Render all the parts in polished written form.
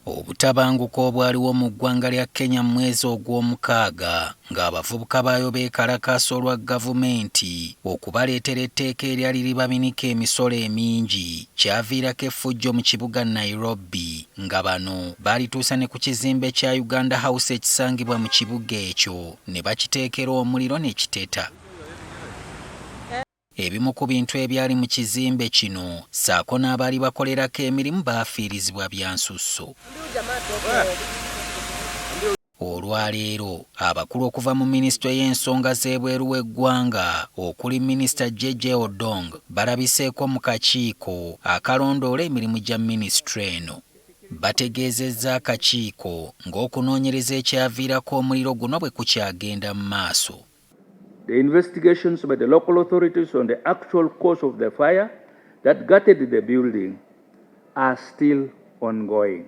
Obutabanguko obwaliwo mu ggwanga lya Kenya mu mwezi ogw'omukaaga ng'abavubuka baayo beekalakaasa olwa gavumenti okubaleetera etteeka eryali libabinika emisolo emingi kyaviirako effujjo mu kibuga Nairobi nga bano baalituusa ne ku kizimbe kya Uganda House ekisangibwa mu kibuga ekyo ne bakiteekera omuliro ne kiteta. Ebimu ku bintu ebyali mu kizimbe kino ssaako n'abaali bakolerako emirimu baafiirizibwa bya nsusso. Olwaleero abakulu okuva mu minisitule y'ensonga z'ebweru w'eggwanga okuli minisita Jeje Odong balabiseeko mu kakiiko akalondoola emirimu gya minisitule eno. Bategeezezza akakiiko ng'okunoonyereza ekyaviirako omuliro guno bwe kukyagenda mu maaso. The investigations by the local authorities on the actual cause of the fire that gutted the building are still ongoing.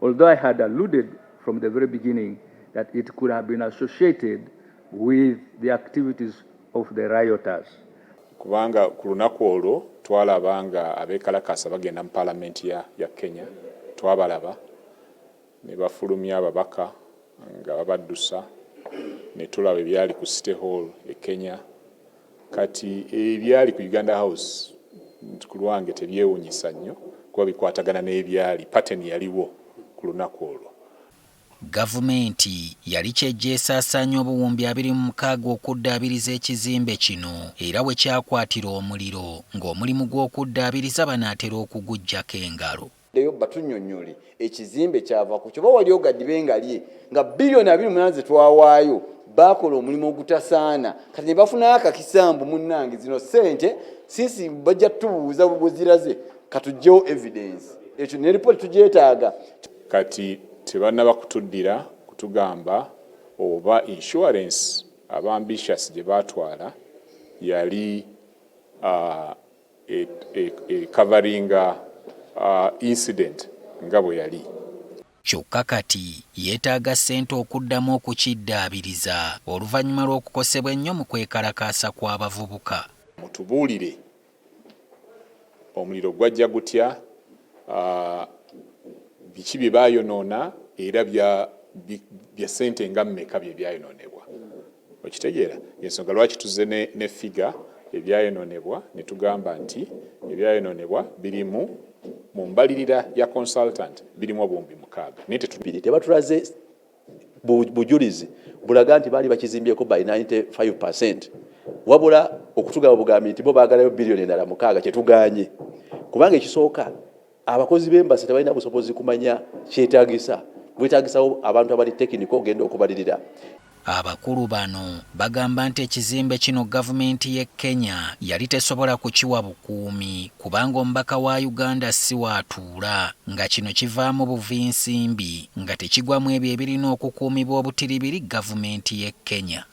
Although I had alluded from the very beginning that it could have been associated with the activities of the rioters. Kubanga ku lunaku olwo twalaba nga abeekalakaasa bagenda mu paalamenti ya Kenya, twabalaba ne bafulumya ababaka nga babaddusa ne tulaba ebyali ku City Hall e Kenya. Kati ebyali ku Uganda House ku lwange tebyewunyisa nnyo kuba bikwatagana n'ebyali pattern yaliwo ku lunaku olwo. Gavumenti yali kyejjeesaasaanya obuwumbi 26 okuddaabiriza ekizimbe kino era bwe kyakwatira omuliro ng'omulimu gw'okuddaabiriza banaatera okuguggyako engalo. Leyo batunnyonnyole ekizimbe kyava ku kyo bawali ogaddibe ngalye nga bilioni 28 twawaayo bakola omulimu ogutasaana kati ne bafunayo akakisambu munnange zino ssente sisi bajja tubuuza buziraze katujjewo evidence ekyo ne report tugyetaaga. Kati tebannaba kutuddira kutugamba oba insurance abambitious gye baatwala yali coveringa incident nga bwe yali. Kyokka kati yeetaaga ssente okuddamu okukiddaabiriza oluvannyuma lw'okukosebwa ennyo mu kwekalakaasa kw'abavubuka. Mutubuulire omuliro gwajja gutya, biki bye baayonoona era bya ssente nga mmeka bye byayonoonebwa. Okitegeera y'ensonga lwaki tuzze ne figa ebyayonoonebwa ne tugamba nti ebyayonoonebwa birimu mu mbalirira ya consultant birimu obuwumbi 6. Tebatulaze bujulizi bulaga nti baali bakizimbyeko by 95%. Wabula okutugaba bugambi nti bo baagalayo bilioni 6 kyetuganye. Kubanga ekisooka abakozi b'embasi tebalina busobozi kumanya kyetaagisa. Bwetaagisawo abantu abali tekiniko ogenda okubalirira. Abakulu bano bagamba nti ekizimbe kino gavumenti y'e Kenya yali tesobola kukiwa bukuumi kubanga omubaka wa Uganda si waatuula nga kino kivaamu buvinsimbi nga tekigwamu ebyo ebirina okukuumibwa obutiribiri gavumenti y'e Kenya.